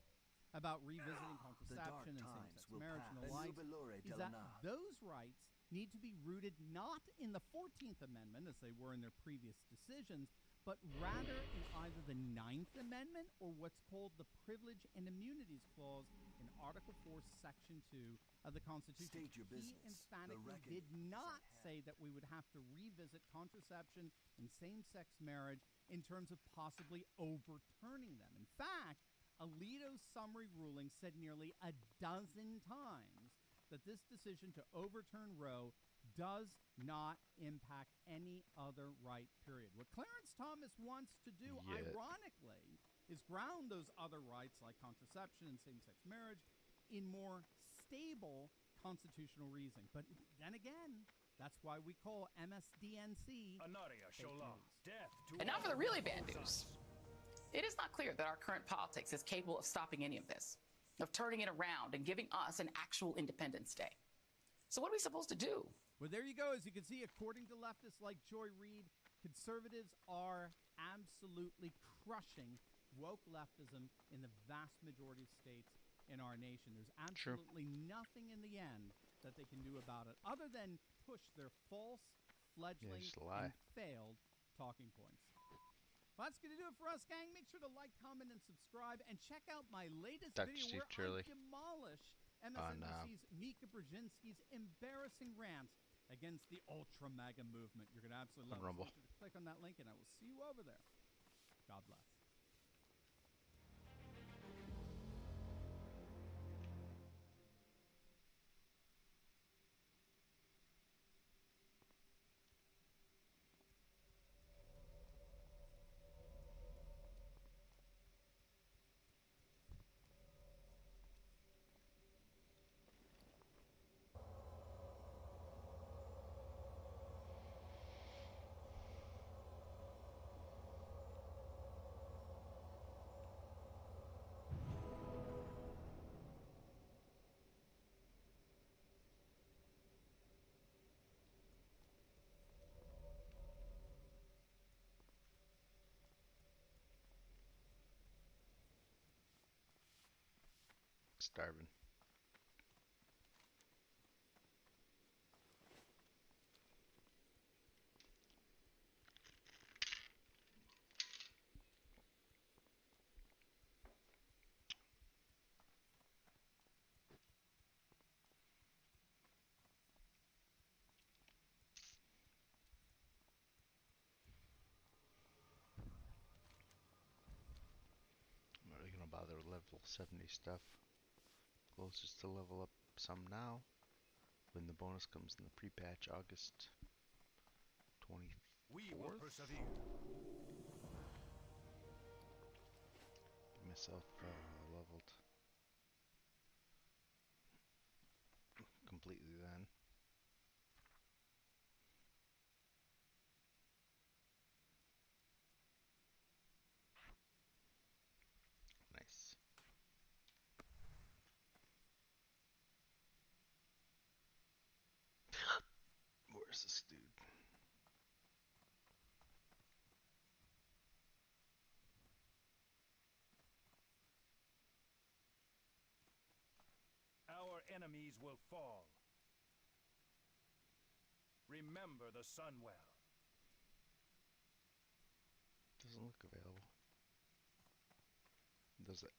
about revisiting contraception and same-sex marriage and the like is that those rights need to be rooted not in the 14th Amendment, as they were in their previous decisions, but rather in either the 9th Amendment or what's called the Privilege and Immunities Clause in Article 4, Section 2 of the Constitution. He emphatically did not say that we would have to revisit contraception and same-sex marriage in terms of possibly overturning them. In fact, Alito's summary ruling said nearly a dozen times that this decision to overturn Roe does not impact any other right, period. What Clarence Thomas wants to do, ironically, is ground those other rights like contraception and same-sex marriage in more stable constitutional reasoning. But then again, that's why we call MSDNC And now for the really bad news. It is not clear that our current politics is capable of stopping any of this, of turning it around and giving us an actual Independence Day. So what are we supposed to do? Well, there you go. As you can see, according to leftists like Joy Reid, conservatives are absolutely crushing woke leftism in the vast majority of states in our nation. There's absolutely nothing in the end that they can do about it other than push their false, fledgling, and failed talking points. Well, that's going to do it for us, gang. Make sure to like, comment, and subscribe. And check out my latest Dr. video Steve where Turley I demolish MSNBC's Mika Brzezinski's embarrassing rant against the Ultra MAGA movement. You're going to absolutely love it. So make sure to click on that link, and I will see you over there. God bless. Starving. I'm not really gonna bother with level 70 stuff. Closest to level up some now. When the bonus comes in the pre-patch August 24th. We will persevere. Get myself leveled completely then. Nice. Where's this dude? Our enemies will fall. Remember the Sunwell. Doesn't look available. Does it?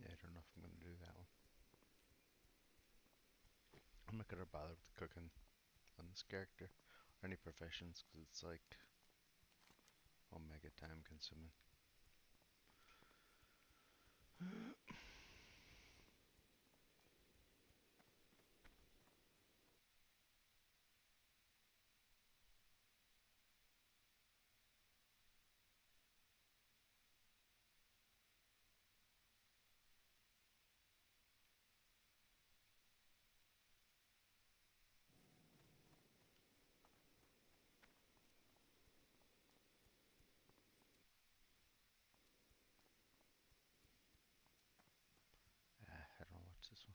Yeah, I don't know if I'm gonna do that one. I'm not gonna bother with the cooking on this character or any professions because it's like omega time consuming. I don't know what's this one.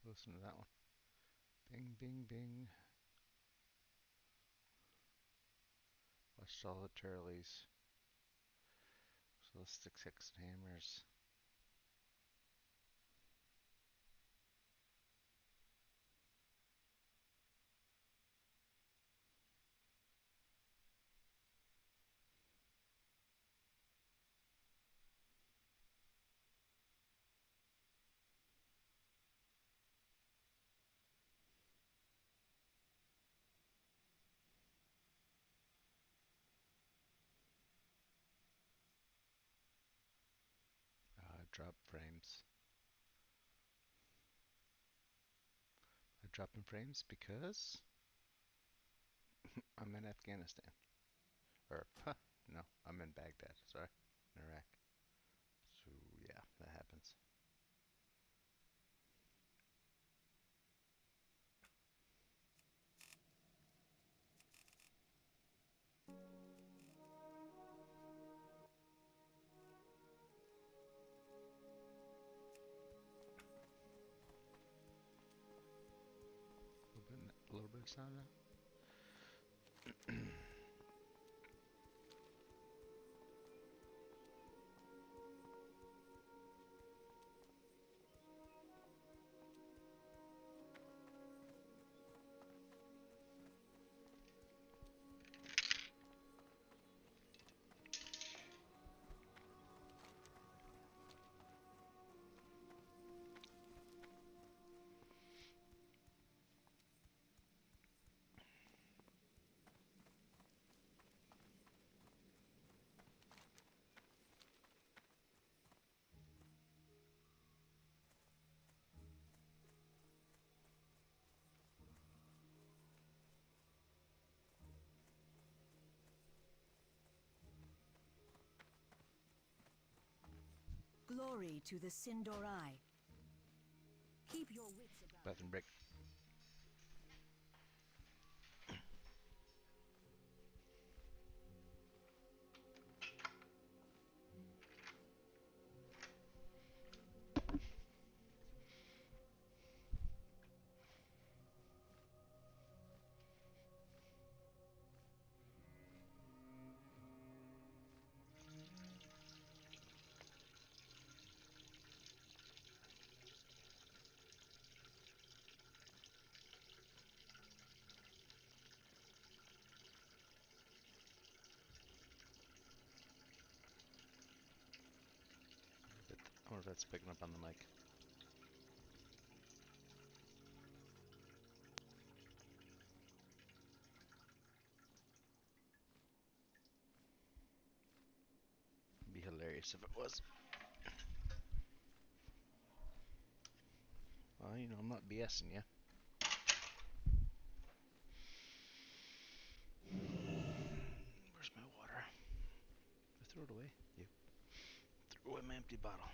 Listen to that one. Bing, bing, bing. Watched all the Turleys. So the sticks, hicks, and hammers. Drop frames. I drop in frames because I'm in Afghanistan. Or, no, I'm in Baghdad, sorry, in Iraq. So, yeah, that happens. A little bit of sound now. Glory to the Sindorai. Keep your wits about. Bathroom break. I wonder if that's picking up on the mic. It'd be hilarious if it was. Well, you know, I'm not BSing you. Where's my water? I threw it away. You threw away my empty bottle.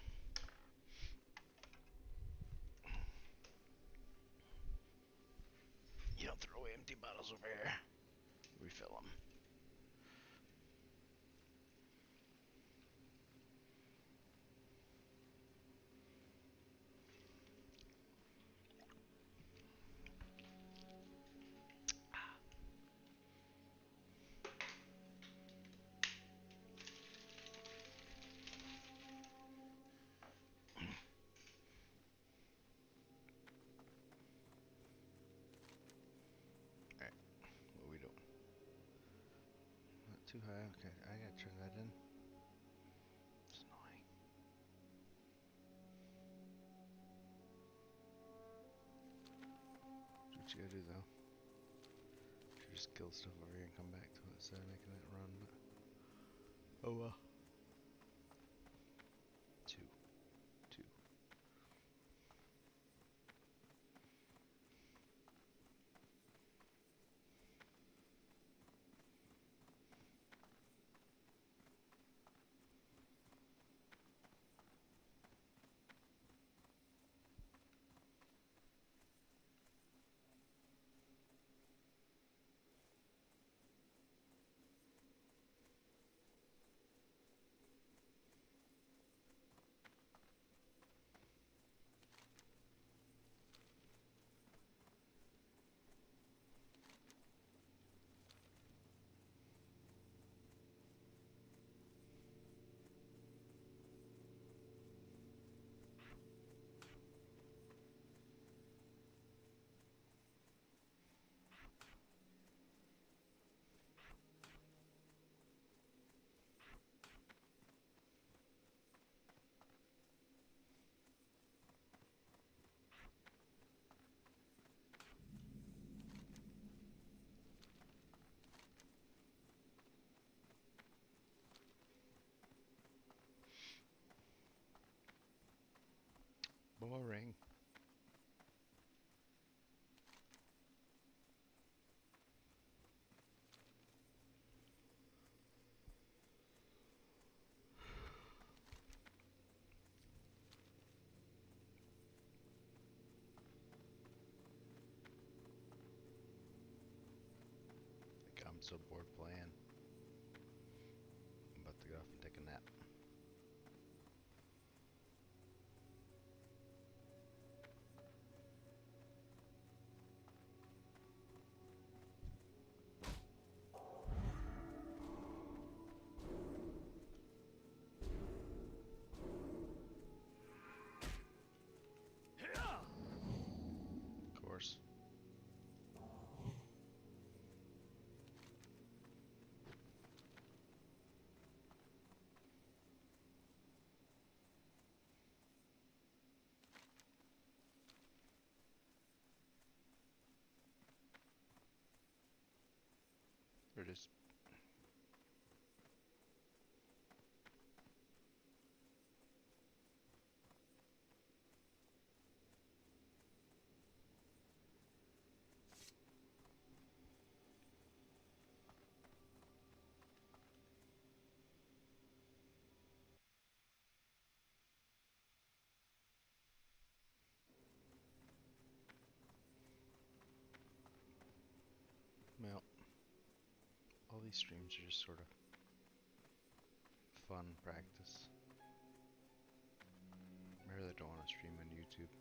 You don't throw away empty bottles over here. Refill them. Alright, what are we doing? Not too high, okay, I gotta turn that in. It's annoying. Do what you gotta do though. Should just kill stuff over here and come back to it instead of making it run, but oh well. Two. Boring. Like, I'm so bored playing. I'm about to go off and take a nap. it is. Well, all these streams are just sort of fun practice. I really don't want to stream on YouTube.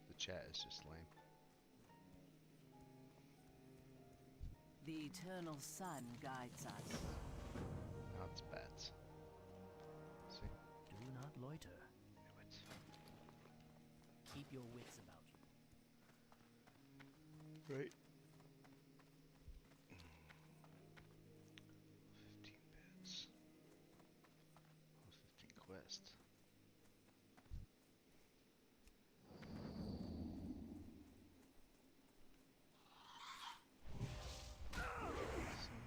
The chat is just lame. The eternal sun guides us. Now it's bats. See? Do not loiter. Knew it. Keep your wits about you. Right. 15 bits. 15 quest.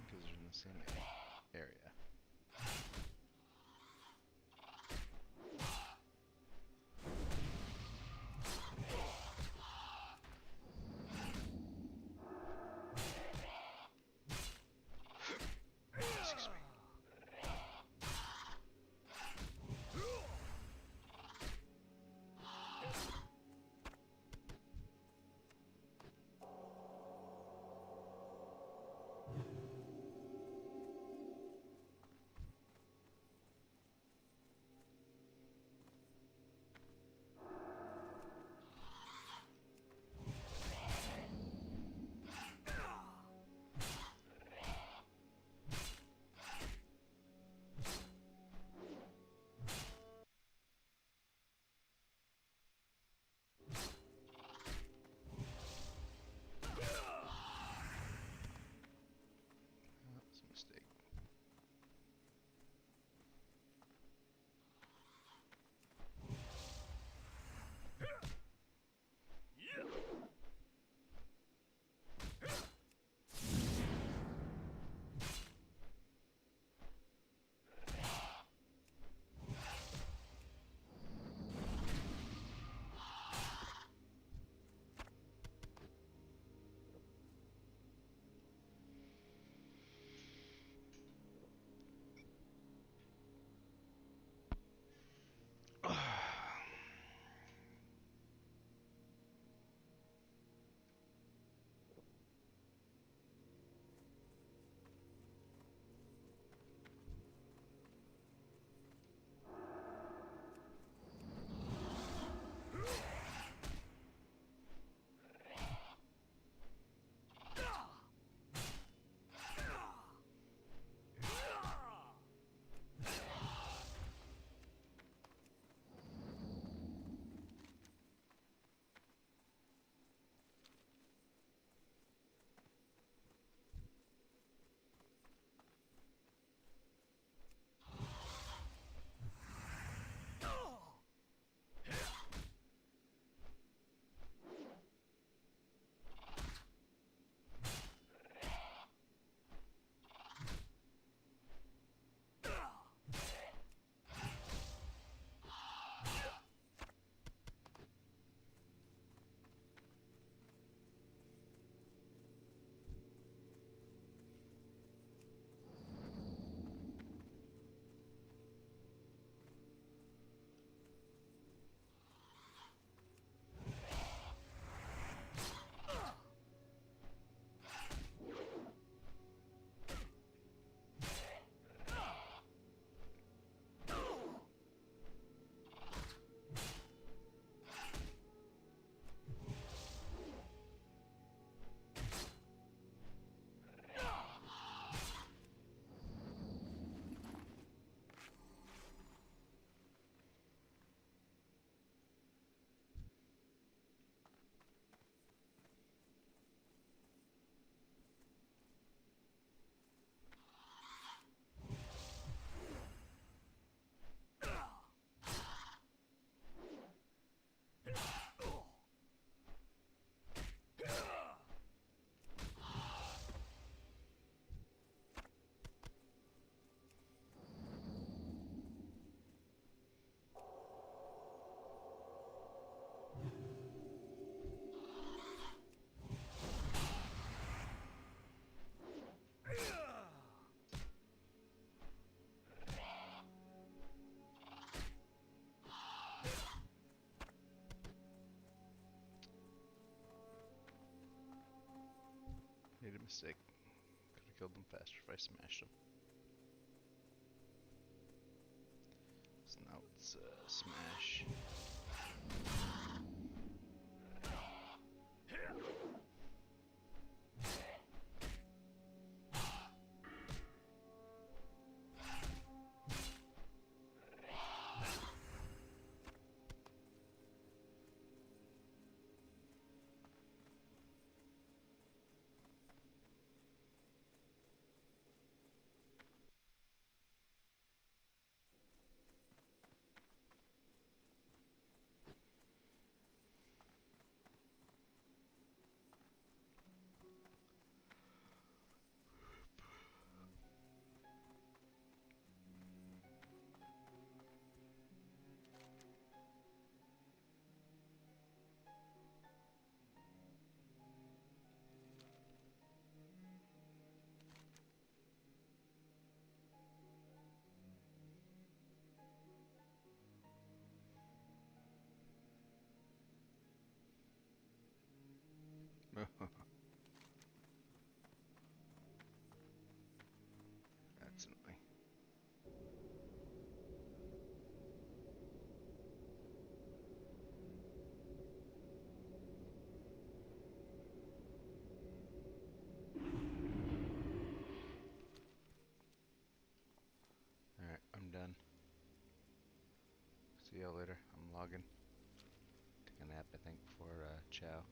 Because they're in the same area. Mistake. Could have killed them faster if I smashed them. So now it's smash. That's annoying. Alright, I'm done. See y'all later. I'm logging. Take a nap, I think, before chow.